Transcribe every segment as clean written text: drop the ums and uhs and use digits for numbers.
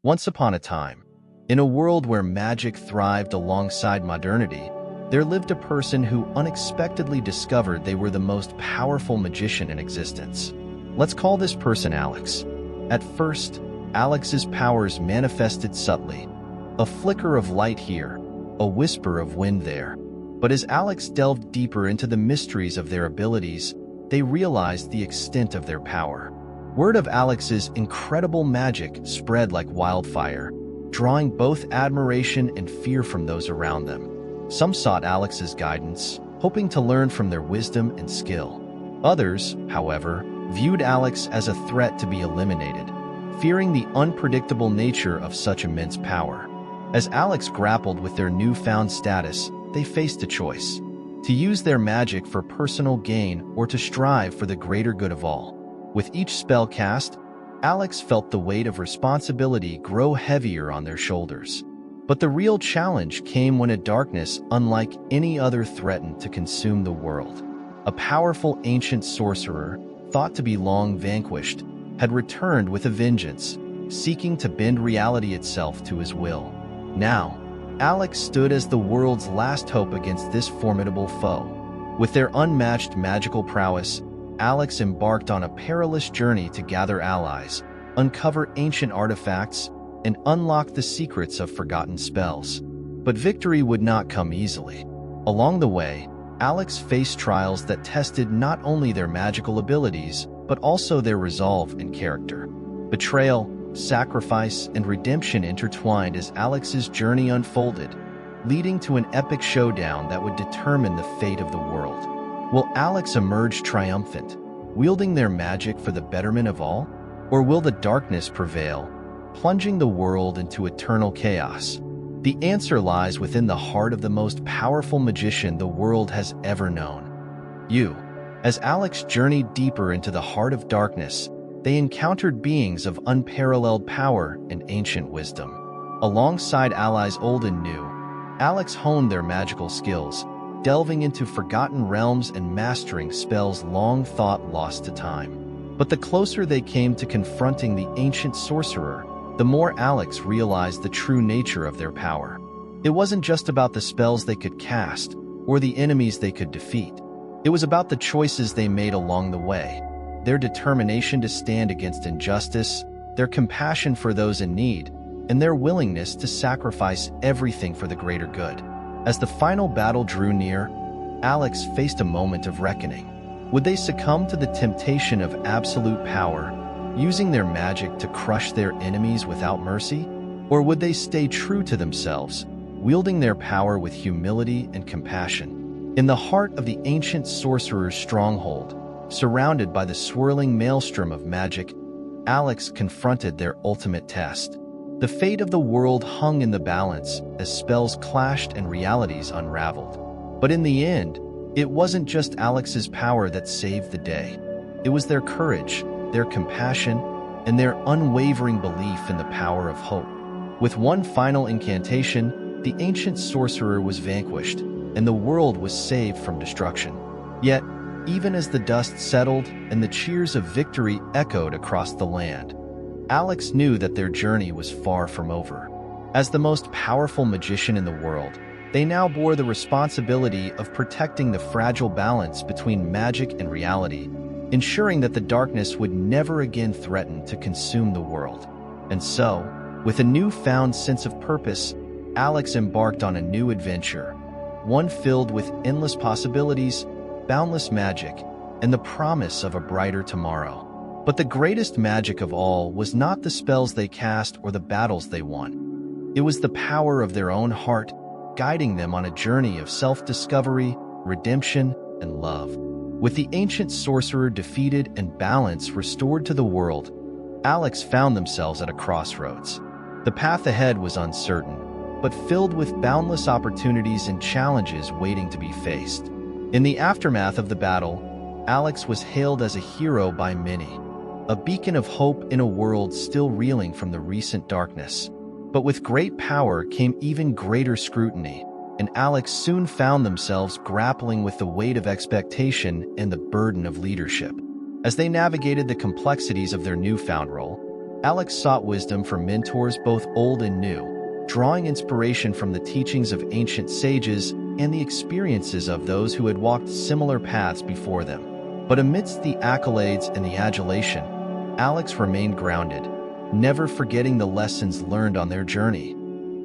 Once upon a time, in a world where magic thrived alongside modernity, there lived a person who unexpectedly discovered they were the most powerful magician in existence. Let's call this person Alex. At first, Alex's powers manifested subtly. A flicker of light here, a whisper of wind there. But as Alex delved deeper into the mysteries of their abilities, they realized the extent of their power. Word of Alex's incredible magic spread like wildfire, drawing both admiration and fear from those around them. Some sought Alex's guidance, hoping to learn from their wisdom and skill. Others, however, viewed Alex as a threat to be eliminated, fearing the unpredictable nature of such immense power. As Alex grappled with their newfound status, they faced a choice: to use their magic for personal gain or to strive for the greater good of all. With each spell cast, Alex felt the weight of responsibility grow heavier on their shoulders. But the real challenge came when a darkness unlike any other threatened to consume the world. A powerful ancient sorcerer, thought to be long vanquished, had returned with a vengeance, seeking to bend reality itself to his will. Now, Alex stood as the world's last hope against this formidable foe. With their unmatched magical prowess, Alex embarked on a perilous journey to gather allies, uncover ancient artifacts, and unlock the secrets of forgotten spells. But victory would not come easily. Along the way, Alex faced trials that tested not only their magical abilities, but also their resolve and character. Betrayal, sacrifice, and redemption intertwined as Alex's journey unfolded, leading to an epic showdown that would determine the fate of the world. Will Alex emerge triumphant, wielding their magic for the betterment of all? Or will the darkness prevail, plunging the world into eternal chaos? The answer lies within the heart of the most powerful magician the world has ever known: you. As Alex journeyed deeper into the heart of darkness, they encountered beings of unparalleled power and ancient wisdom. Alongside allies old and new, Alex honed their magical skills, delving into forgotten realms and mastering spells long thought lost to time. But the closer they came to confronting the ancient sorcerer, the more Alex realized the true nature of their power. It wasn't just about the spells they could cast or the enemies they could defeat. It was about the choices they made along the way, their determination to stand against injustice, their compassion for those in need, and their willingness to sacrifice everything for the greater good. As the final battle drew near, Alex faced a moment of reckoning. Would they succumb to the temptation of absolute power, using their magic to crush their enemies without mercy? Or would they stay true to themselves, wielding their power with humility and compassion? In the heart of the ancient sorcerer's stronghold, surrounded by the swirling maelstrom of magic, Alex confronted their ultimate test. The fate of the world hung in the balance as spells clashed and realities unraveled. But in the end, it wasn't just Alex's power that saved the day. It was their courage, their compassion, and their unwavering belief in the power of hope. With one final incantation, the ancient sorcerer was vanquished, and the world was saved from destruction. Yet, even as the dust settled and the cheers of victory echoed across the land, Alex knew that their journey was far from over. As the most powerful magician in the world, they now bore the responsibility of protecting the fragile balance between magic and reality, ensuring that the darkness would never again threaten to consume the world. And so, with a newfound sense of purpose, Alex embarked on a new adventure, one filled with endless possibilities, boundless magic, and the promise of a brighter tomorrow. But the greatest magic of all was not the spells they cast or the battles they won. It was the power of their own heart, guiding them on a journey of self-discovery, redemption, and love. With the ancient sorcerer defeated and balance restored to the world, Alex found themselves at a crossroads. The path ahead was uncertain, but filled with boundless opportunities and challenges waiting to be faced. In the aftermath of the battle, Alex was hailed as a hero by many, a beacon of hope in a world still reeling from the recent darkness. But with great power came even greater scrutiny, and Alex soon found themselves grappling with the weight of expectation and the burden of leadership. As they navigated the complexities of their newfound role, Alex sought wisdom from mentors both old and new, drawing inspiration from the teachings of ancient sages and the experiences of those who had walked similar paths before them. But amidst the accolades and the adulation, Alex remained grounded, never forgetting the lessons learned on their journey,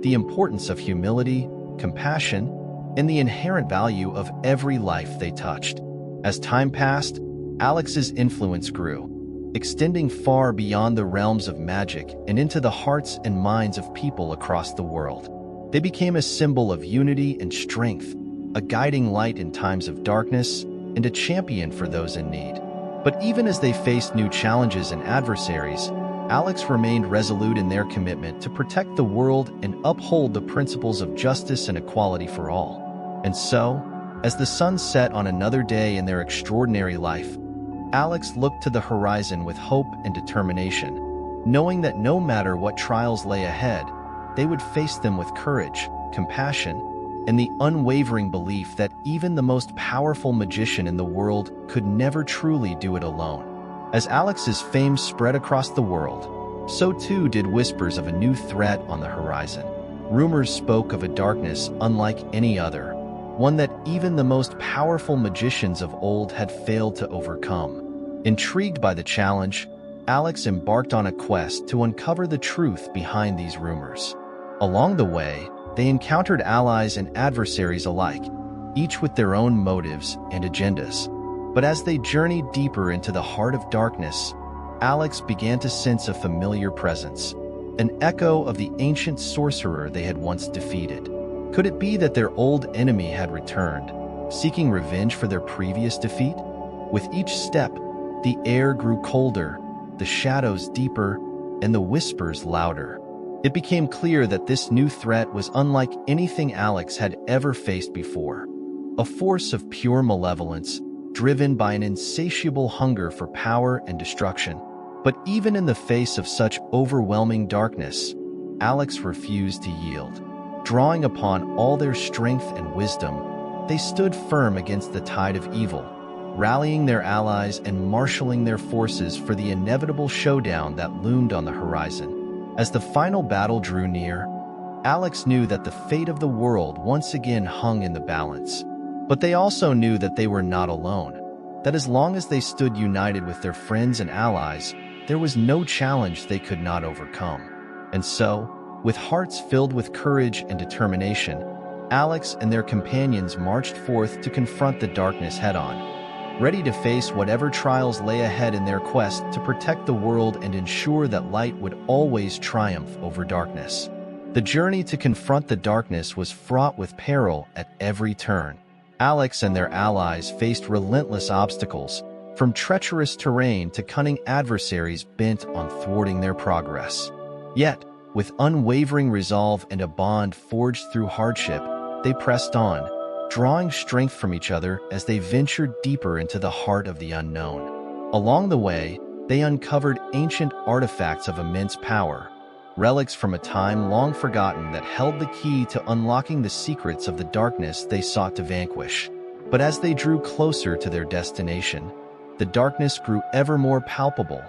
the importance of humility, compassion, and the inherent value of every life they touched. As time passed, Alex's influence grew, extending far beyond the realms of magic and into the hearts and minds of people across the world. They became a symbol of unity and strength, a guiding light in times of darkness, and a champion for those in need. But even as they faced new challenges and adversaries, Alex remained resolute in their commitment to protect the world and uphold the principles of justice and equality for all. And so, as the sun set on another day in their extraordinary life, Alex looked to the horizon with hope and determination, knowing that no matter what trials lay ahead, they would face them with courage, compassion, and the unwavering belief that even the most powerful magician in the world could never truly do it alone. As Alex's fame spread across the world, so too did whispers of a new threat on the horizon. Rumors spoke of a darkness unlike any other, one that even the most powerful magicians of old had failed to overcome. Intrigued by the challenge, Alex embarked on a quest to uncover the truth behind these rumors. Along the way, they encountered allies and adversaries alike, each with their own motives and agendas. But as they journeyed deeper into the heart of darkness, Alex began to sense a familiar presence, an echo of the ancient sorcerer they had once defeated. Could it be that their old enemy had returned, seeking revenge for their previous defeat? With each step, the air grew colder, the shadows deeper, and the whispers louder. It became clear that this new threat was unlike anything Alex had ever faced before. A force of pure malevolence, driven by an insatiable hunger for power and destruction. But even in the face of such overwhelming darkness, Alex refused to yield. Drawing upon all their strength and wisdom, they stood firm against the tide of evil, rallying their allies and marshaling their forces for the inevitable showdown that loomed on the horizon. As the final battle drew near, Alex knew that the fate of the world once again hung in the balance. But they also knew that they were not alone, that as long as they stood united with their friends and allies, there was no challenge they could not overcome. And so, with hearts filled with courage and determination, Alex and their companions marched forth to confront the darkness head-on, ready to face whatever trials lay ahead in their quest to protect the world and ensure that light would always triumph over darkness. The journey to confront the darkness was fraught with peril at every turn. Alex and their allies faced relentless obstacles, from treacherous terrain to cunning adversaries bent on thwarting their progress. Yet, with unwavering resolve and a bond forged through hardship, they pressed on, drawing strength from each other as they ventured deeper into the heart of the unknown. Along the way, they uncovered ancient artifacts of immense power, relics from a time long forgotten that held the key to unlocking the secrets of the darkness they sought to vanquish. But as they drew closer to their destination, the darkness grew ever more palpable,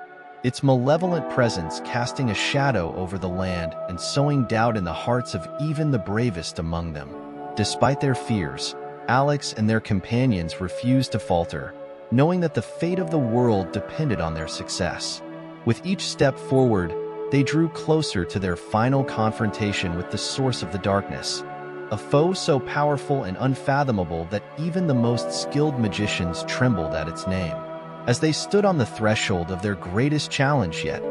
its malevolent presence casting a shadow over the land and sowing doubt in the hearts of even the bravest among them. Despite their fears, Alex and their companions refused to falter, knowing that the fate of the world depended on their success. With each step forward, they drew closer to their final confrontation with the source of the darkness, a foe so powerful and unfathomable that even the most skilled magicians trembled at its name. As they stood on the threshold of their greatest challenge yet,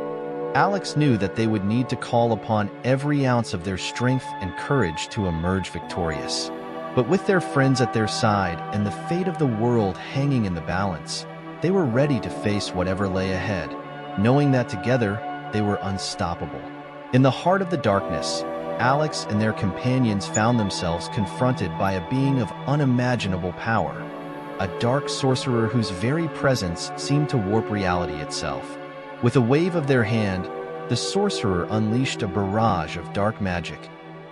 Alex knew that they would need to call upon every ounce of their strength and courage to emerge victorious. But with their friends at their side and the fate of the world hanging in the balance, they were ready to face whatever lay ahead, knowing that together they were unstoppable. In the heart of the darkness, Alex and their companions found themselves confronted by a being of unimaginable power, a dark sorcerer whose very presence seemed to warp reality itself. With a wave of their hand, the sorcerer unleashed a barrage of dark magic,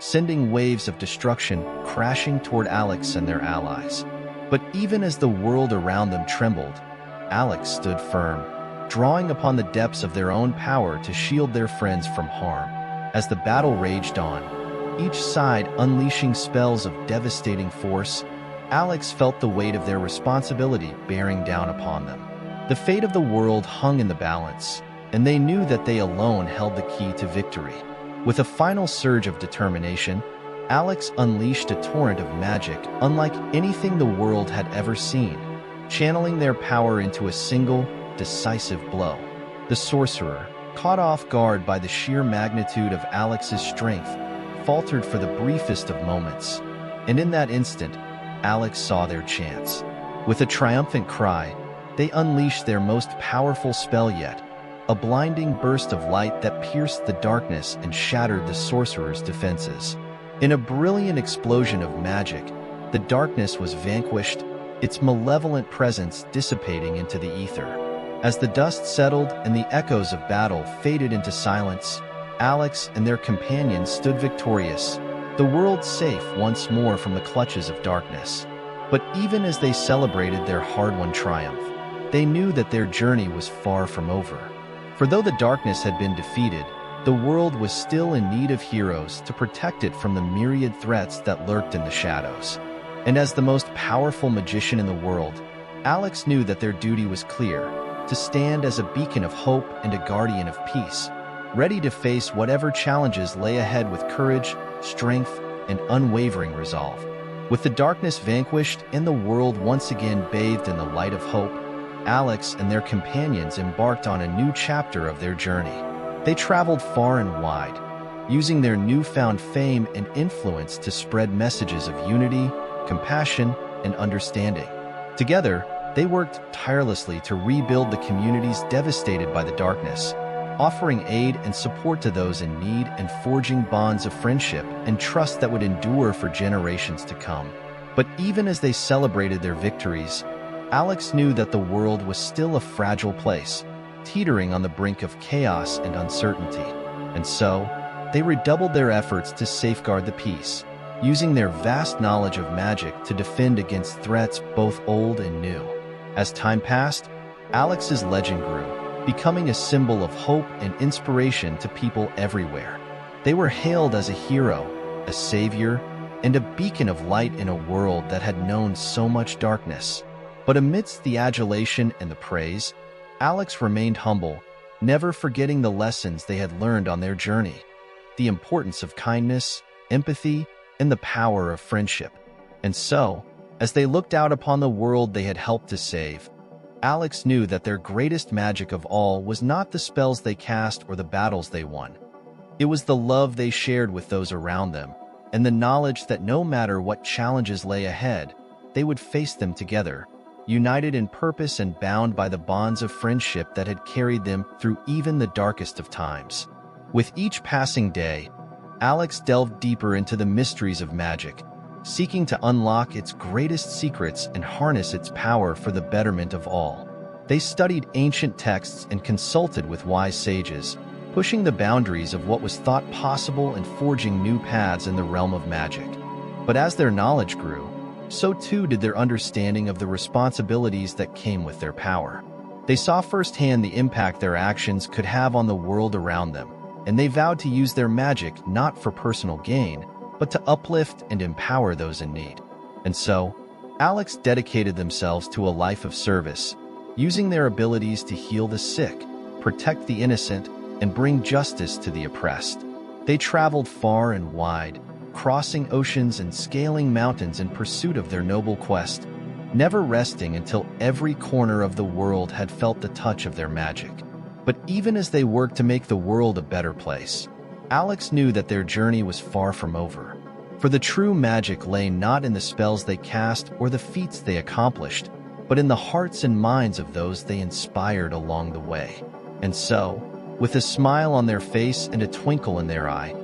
sending waves of destruction crashing toward Alex and their allies. But even as the world around them trembled, Alex stood firm, drawing upon the depths of their own power to shield their friends from harm. As the battle raged on, each side unleashing spells of devastating force, Alex felt the weight of their responsibility bearing down upon them. The fate of the world hung in the balance, and they knew that they alone held the key to victory. With a final surge of determination, Alex unleashed a torrent of magic unlike anything the world had ever seen, channeling their power into a single, decisive blow. The sorcerer, caught off guard by the sheer magnitude of Alex's strength, faltered for the briefest of moments, and in that instant, Alex saw their chance. With a triumphant cry, they unleashed their most powerful spell yet, a blinding burst of light that pierced the darkness and shattered the sorcerer's defenses. In a brilliant explosion of magic, the darkness was vanquished, its malevolent presence dissipating into the ether. As the dust settled and the echoes of battle faded into silence, Alex and their companions stood victorious, the world safe once more from the clutches of darkness. But even as they celebrated their hard-won triumph, they knew that their journey was far from over. For though the darkness had been defeated, the world was still in need of heroes to protect it from the myriad threats that lurked in the shadows. And as the most powerful magician in the world, Alex knew that their duty was clear: to stand as a beacon of hope and a guardian of peace, ready to face whatever challenges lay ahead with courage, strength, and unwavering resolve. With the darkness vanquished and the world once again bathed in the light of hope, Alex and their companions embarked on a new chapter of their journey. They traveled far and wide, using their newfound fame and influence to spread messages of unity, compassion, and understanding. Together, they worked tirelessly to rebuild the communities devastated by the darkness, offering aid and support to those in need and forging bonds of friendship and trust that would endure for generations to come. But even as they celebrated their victories, Alex knew that the world was still a fragile place, teetering on the brink of chaos and uncertainty. And so, they redoubled their efforts to safeguard the peace, using their vast knowledge of magic to defend against threats both old and new. As time passed, Alex's legend grew, becoming a symbol of hope and inspiration to people everywhere. They were hailed as a hero, a savior, and a beacon of light in a world that had known so much darkness. But amidst the adulation and the praise, Alex remained humble, never forgetting the lessons they had learned on their journey: the importance of kindness, empathy, and the power of friendship. And so, as they looked out upon the world they had helped to save, Alex knew that their greatest magic of all was not the spells they cast or the battles they won. It was the love they shared with those around them, and the knowledge that no matter what challenges lay ahead, they would face them together, united in purpose and bound by the bonds of friendship that had carried them through even the darkest of times. With each passing day, Alex delved deeper into the mysteries of magic, seeking to unlock its greatest secrets and harness its power for the betterment of all. They studied ancient texts and consulted with wise sages, pushing the boundaries of what was thought possible and forging new paths in the realm of magic. But as their knowledge grew, so too did their understanding of the responsibilities that came with their power. They saw firsthand the impact their actions could have on the world around them, and they vowed to use their magic not for personal gain, but to uplift and empower those in need. And so, Alex dedicated themselves to a life of service, using their abilities to heal the sick, protect the innocent, and bring justice to the oppressed. They traveled far and wide, crossing oceans and scaling mountains in pursuit of their noble quest, never resting until every corner of the world had felt the touch of their magic. But even as they worked to make the world a better place, Alex knew that their journey was far from over. For the true magic lay not in the spells they cast or the feats they accomplished, but in the hearts and minds of those they inspired along the way. And so, with a smile on their face and a twinkle in their eye,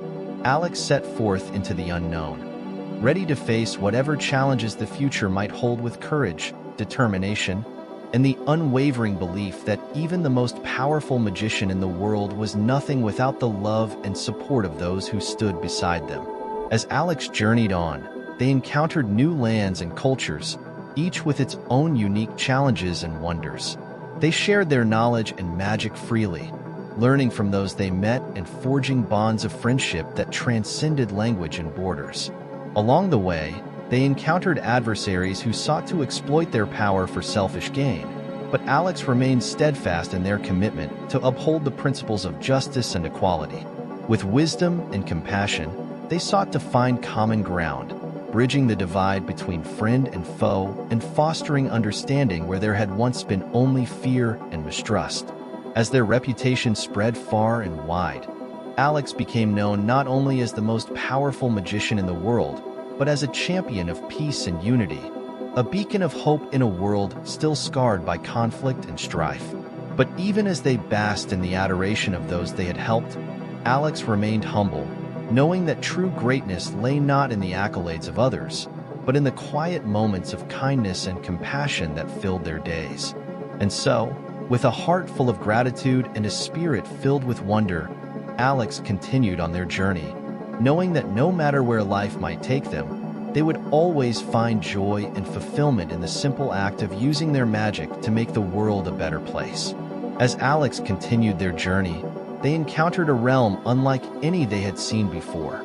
Alex set forth into the unknown, ready to face whatever challenges the future might hold with courage, determination, and the unwavering belief that even the most powerful magician in the world was nothing without the love and support of those who stood beside them. As Alex journeyed on, they encountered new lands and cultures, each with its own unique challenges and wonders. They shared their knowledge and magic freely, learning from those they met and forging bonds of friendship that transcended language and borders. Along the way, they encountered adversaries who sought to exploit their power for selfish gain, but Alex remained steadfast in their commitment to uphold the principles of justice and equality. With wisdom and compassion, they sought to find common ground, bridging the divide between friend and foe and fostering understanding where there had once been only fear and mistrust. As their reputation spread far and wide, Alex became known not only as the most powerful magician in the world, but as a champion of peace and unity, a beacon of hope in a world still scarred by conflict and strife. But even as they basked in the adoration of those they had helped, Alex remained humble, knowing that true greatness lay not in the accolades of others, but in the quiet moments of kindness and compassion that filled their days. And so, with a heart full of gratitude and a spirit filled with wonder, Alex continued on their journey, knowing that no matter where life might take them, they would always find joy and fulfillment in the simple act of using their magic to make the world a better place. As Alex continued their journey, they encountered a realm unlike any they had seen before,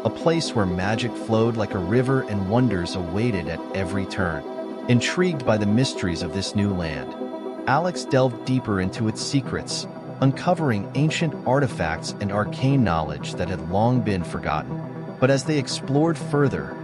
a place where magic flowed like a river and wonders awaited at every turn. Intrigued by the mysteries of this new land, Alex delved deeper into its secrets, uncovering ancient artifacts and arcane knowledge that had long been forgotten. But as they explored further,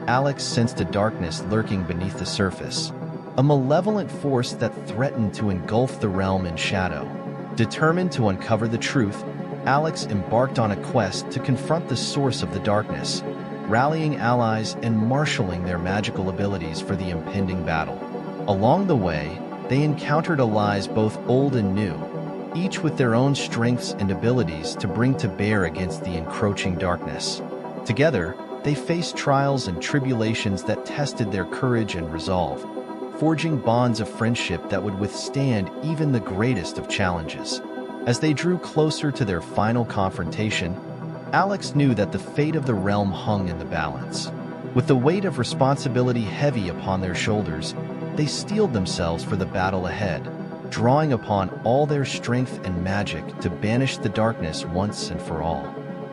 Alex sensed a darkness lurking beneath the surface, a malevolent force that threatened to engulf the realm in shadow. Determined to uncover the truth, Alex embarked on a quest to confront the source of the darkness, rallying allies and marshaling their magical abilities for the impending battle. Along the way, they encountered allies both old and new, each with their own strengths and abilities to bring to bear against the encroaching darkness. Together, they faced trials and tribulations that tested their courage and resolve, forging bonds of friendship that would withstand even the greatest of challenges. As they drew closer to their final confrontation, Alex knew that the fate of the realm hung in the balance. With the weight of responsibility heavy upon their shoulders, they steeled themselves for the battle ahead, drawing upon all their strength and magic to banish the darkness once and for all.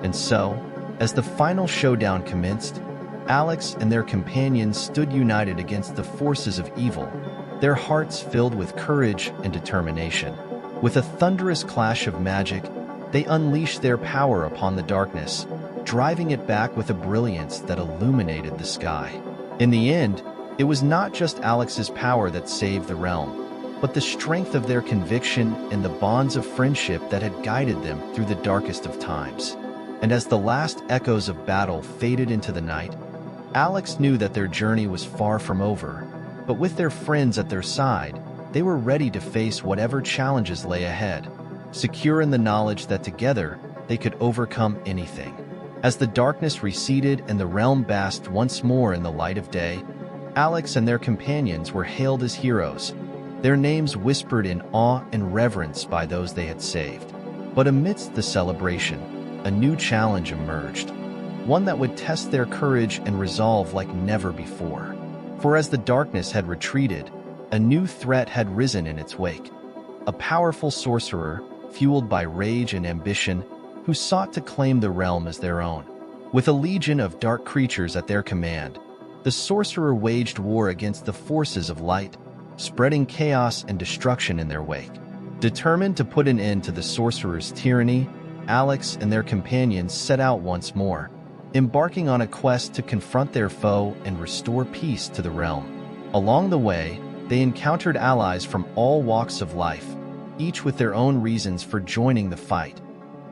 And so, as the final showdown commenced, Alex and their companions stood united against the forces of evil, their hearts filled with courage and determination. With a thunderous clash of magic, they unleashed their power upon the darkness, driving it back with a brilliance that illuminated the sky. In the end, it was not just Alex's power that saved the realm, but the strength of their conviction and the bonds of friendship that had guided them through the darkest of times. And as the last echoes of battle faded into the night, Alex knew that their journey was far from over, but with their friends at their side, they were ready to face whatever challenges lay ahead, secure in the knowledge that together they could overcome anything. As the darkness receded and the realm basked once more in the light of day, Alex and their companions were hailed as heroes, their names whispered in awe and reverence by those they had saved. But amidst the celebration, a new challenge emerged, one that would test their courage and resolve like never before. For as the darkness had retreated, a new threat had risen in its wake, a powerful sorcerer, fueled by rage and ambition, who sought to claim the realm as their own. With a legion of dark creatures at their command, the sorcerer waged war against the forces of light, spreading chaos and destruction in their wake. Determined to put an end to the sorcerer's tyranny, Alex and their companions set out once more, embarking on a quest to confront their foe and restore peace to the realm. Along the way, they encountered allies from all walks of life, each with their own reasons for joining the fight.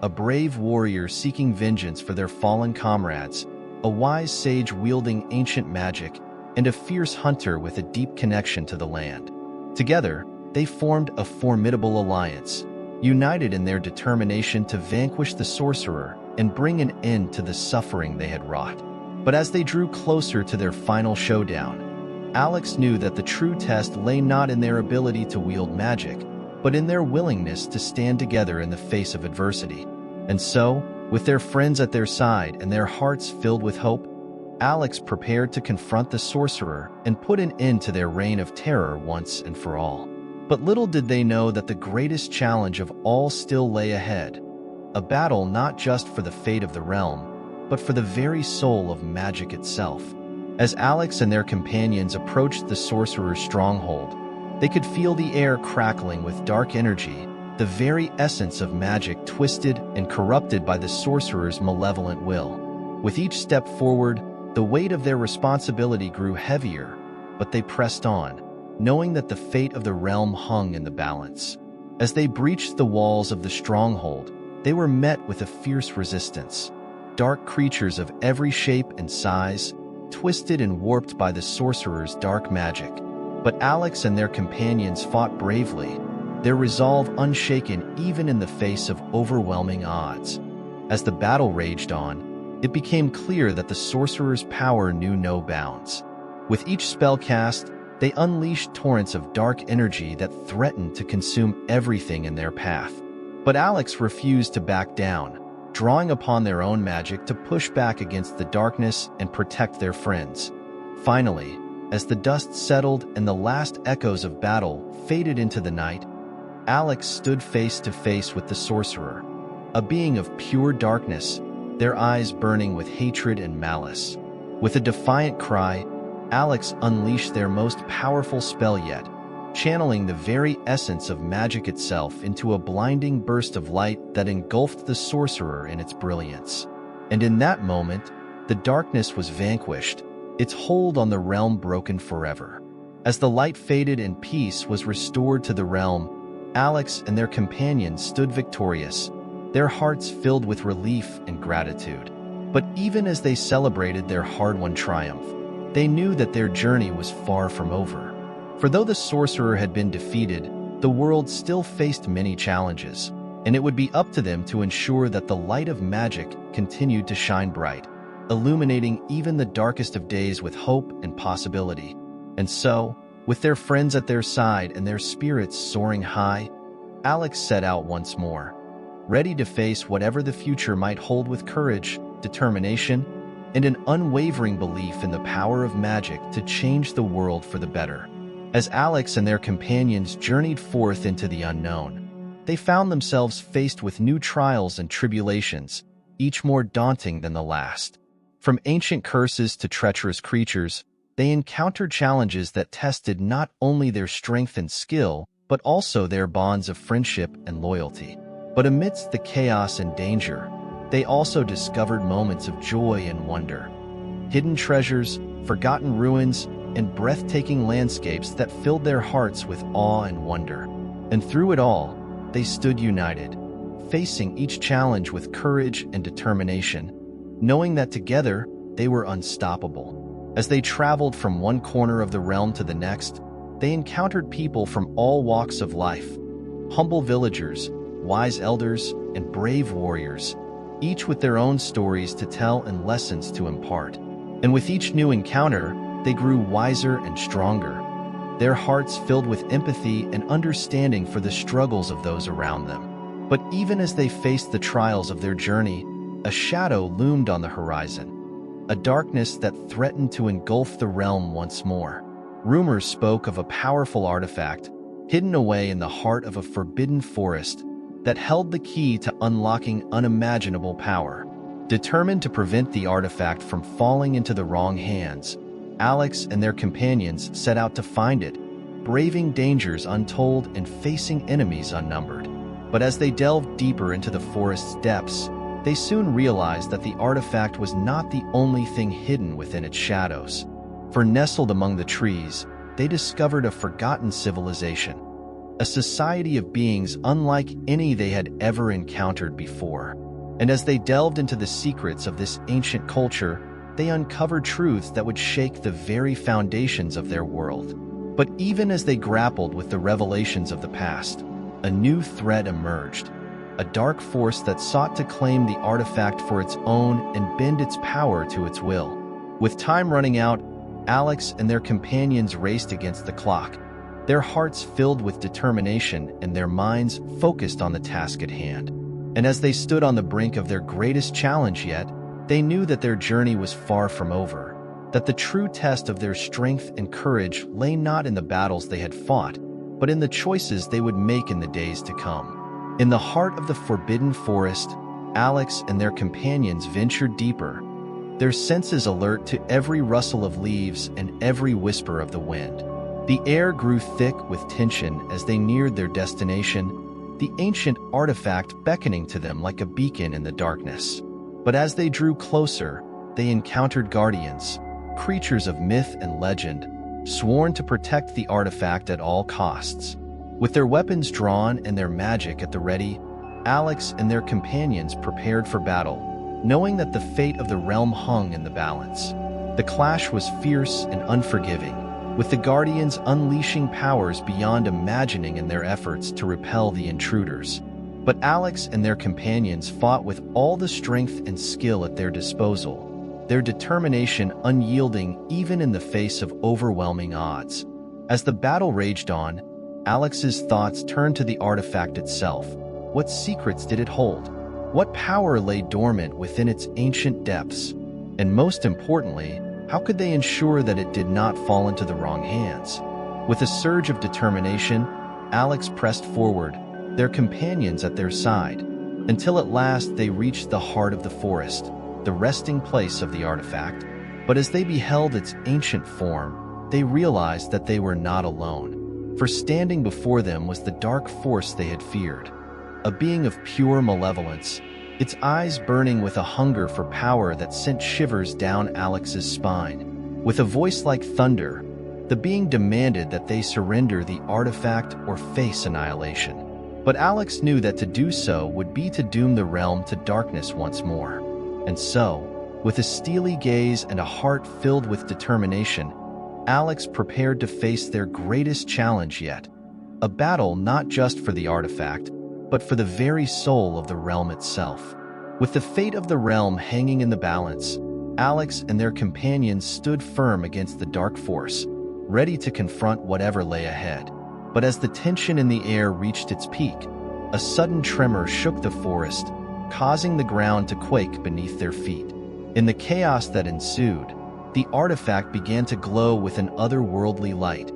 A brave warrior seeking vengeance for their fallen comrades, a wise sage wielding ancient magic, and a fierce hunter with a deep connection to the land. Together, they formed a formidable alliance, united in their determination to vanquish the sorcerer and bring an end to the suffering they had wrought. But as they drew closer to their final showdown, Alex knew that the true test lay not in their ability to wield magic, but in their willingness to stand together in the face of adversity. And so, with their friends at their side and their hearts filled with hope, Alex prepared to confront the sorcerer and put an end to their reign of terror once and for all. But little did they know that the greatest challenge of all still lay ahead, a battle not just for the fate of the realm, but for the very soul of magic itself. As Alex and their companions approached the sorcerer's stronghold, they could feel the air crackling with dark energy, the very essence of magic twisted and corrupted by the sorcerer's malevolent will. With each step forward, the weight of their responsibility grew heavier, but they pressed on, knowing that the fate of the realm hung in the balance. As they breached the walls of the stronghold, they were met with a fierce resistance. Dark creatures of every shape and size, twisted and warped by the sorcerer's dark magic. But Alex and their companions fought bravely, their resolve unshaken even in the face of overwhelming odds. As the battle raged on, it became clear that the sorcerer's power knew no bounds. With each spell cast, they unleashed torrents of dark energy that threatened to consume everything in their path. But Alex refused to back down, drawing upon their own magic to push back against the darkness and protect their friends. Finally, as the dust settled and the last echoes of battle faded into the night, Alex stood face to face with the sorcerer, a being of pure darkness, their eyes burning with hatred and malice. With a defiant cry, Alex unleashed their most powerful spell yet, channeling the very essence of magic itself into a blinding burst of light that engulfed the sorcerer in its brilliance. And in that moment, the darkness was vanquished, its hold on the realm broken forever. As the light faded and peace was restored to the realm, Alex and their companions stood victorious, their hearts filled with relief and gratitude. But even as they celebrated their hard-won triumph, they knew that their journey was far from over. For though the sorcerer had been defeated, the world still faced many challenges, and it would be up to them to ensure that the light of magic continued to shine bright, illuminating even the darkest of days with hope and possibility. And so, with their friends at their side and their spirits soaring high, Alex set out once more, ready to face whatever the future might hold with courage, determination, and an unwavering belief in the power of magic to change the world for the better. As Alex and their companions journeyed forth into the unknown, they found themselves faced with new trials and tribulations, each more daunting than the last. From ancient curses to treacherous creatures, they encountered challenges that tested not only their strength and skill, but also their bonds of friendship and loyalty. But amidst the chaos and danger, they also discovered moments of joy and wonder. Hidden treasures, forgotten ruins, and breathtaking landscapes that filled their hearts with awe and wonder. And through it all, they stood united, facing each challenge with courage and determination, knowing that together they were unstoppable. As they traveled from one corner of the realm to the next, they encountered people from all walks of life, humble villagers, wise elders, and brave warriors, each with their own stories to tell and lessons to impart. And with each new encounter, they grew wiser and stronger, their hearts filled with empathy and understanding for the struggles of those around them. But even as they faced the trials of their journey, a shadow loomed on the horizon, a darkness that threatened to engulf the realm once more. Rumors spoke of a powerful artifact hidden away in the heart of a forbidden forest that held the key to unlocking unimaginable power. Determined to prevent the artifact from falling into the wrong hands, Alex and their companions set out to find it, braving dangers untold and facing enemies unnumbered. But as they delved deeper into the forest's depths, they soon realized that the artifact was not the only thing hidden within its shadows. For nestled among the trees, they discovered a forgotten civilization, a society of beings unlike any they had ever encountered before. And as they delved into the secrets of this ancient culture, they uncovered truths that would shake the very foundations of their world. But even as they grappled with the revelations of the past, a new threat emerged, a dark force that sought to claim the artifact for its own and bend its power to its will. With time running out, Alex and their companions raced against the clock, their hearts filled with determination and their minds focused on the task at hand. And as they stood on the brink of their greatest challenge yet, they knew that their journey was far from over, that the true test of their strength and courage lay not in the battles they had fought, but in the choices they would make in the days to come. In the heart of the forbidden forest, Alex and their companions ventured deeper, their senses alert to every rustle of leaves and every whisper of the wind. The air grew thick with tension as they neared their destination, the ancient artifact beckoning to them like a beacon in the darkness. But as they drew closer, they encountered guardians, creatures of myth and legend, sworn to protect the artifact at all costs. With their weapons drawn and their magic at the ready, Alex and their companions prepared for battle, knowing that the fate of the realm hung in the balance. The clash was fierce and unforgiving, with the Guardians unleashing powers beyond imagining in their efforts to repel the intruders. But Alex and their companions fought with all the strength and skill at their disposal, their determination unyielding even in the face of overwhelming odds. As the battle raged on, Alex's thoughts turned to the artifact itself. What secrets did it hold? What power lay dormant within its ancient depths? And most importantly, how could they ensure that it did not fall into the wrong hands? With a surge of determination, Alex pressed forward, their companions at their side, until at last they reached the heart of the forest, the resting place of the artifact. But as they beheld its ancient form, they realized that they were not alone. For standing before them was the dark force they had feared, a being of pure malevolence, its eyes burning with a hunger for power that sent shivers down Alex's spine. With a voice like thunder, the being demanded that they surrender the artifact or face annihilation. But Alex knew that to do so would be to doom the realm to darkness once more. And so, with a steely gaze and a heart filled with determination, Alex prepared to face their greatest challenge yet, a battle not just for the artifact, but for the very soul of the realm itself. With the fate of the realm hanging in the balance, Alex and their companions stood firm against the dark force, ready to confront whatever lay ahead. But as the tension in the air reached its peak, a sudden tremor shook the forest, causing the ground to quake beneath their feet. In the chaos that ensued, the artifact began to glow with an otherworldly light,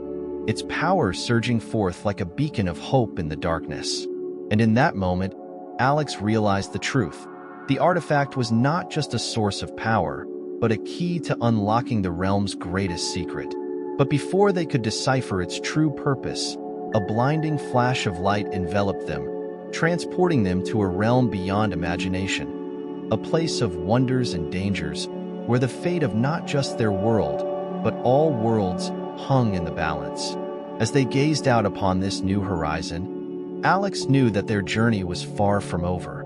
its power surging forth like a beacon of hope in the darkness. And in that moment, Alex realized the truth. The artifact was not just a source of power, but a key to unlocking the realm's greatest secret. But before they could decipher its true purpose, a blinding flash of light enveloped them, transporting them to a realm beyond imagination, a place of wonders and dangers, where the fate of not just their world, but all worlds hung in the balance. As they gazed out upon this new horizon, Alex knew that their journey was far from over,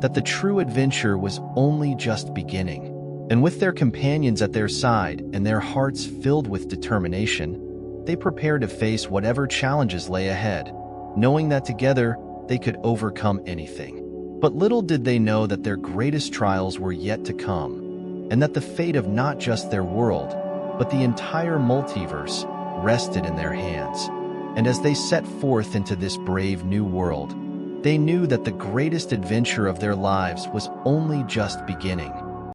that the true adventure was only just beginning. And with their companions at their side and their hearts filled with determination, they prepared to face whatever challenges lay ahead, knowing that together they could overcome anything. But little did they know that their greatest trials were yet to come, and that the fate of not just their world, but the entire multiverse rested in their hands. And as they set forth into this brave new world, they knew that the greatest adventure of their lives was only just beginning.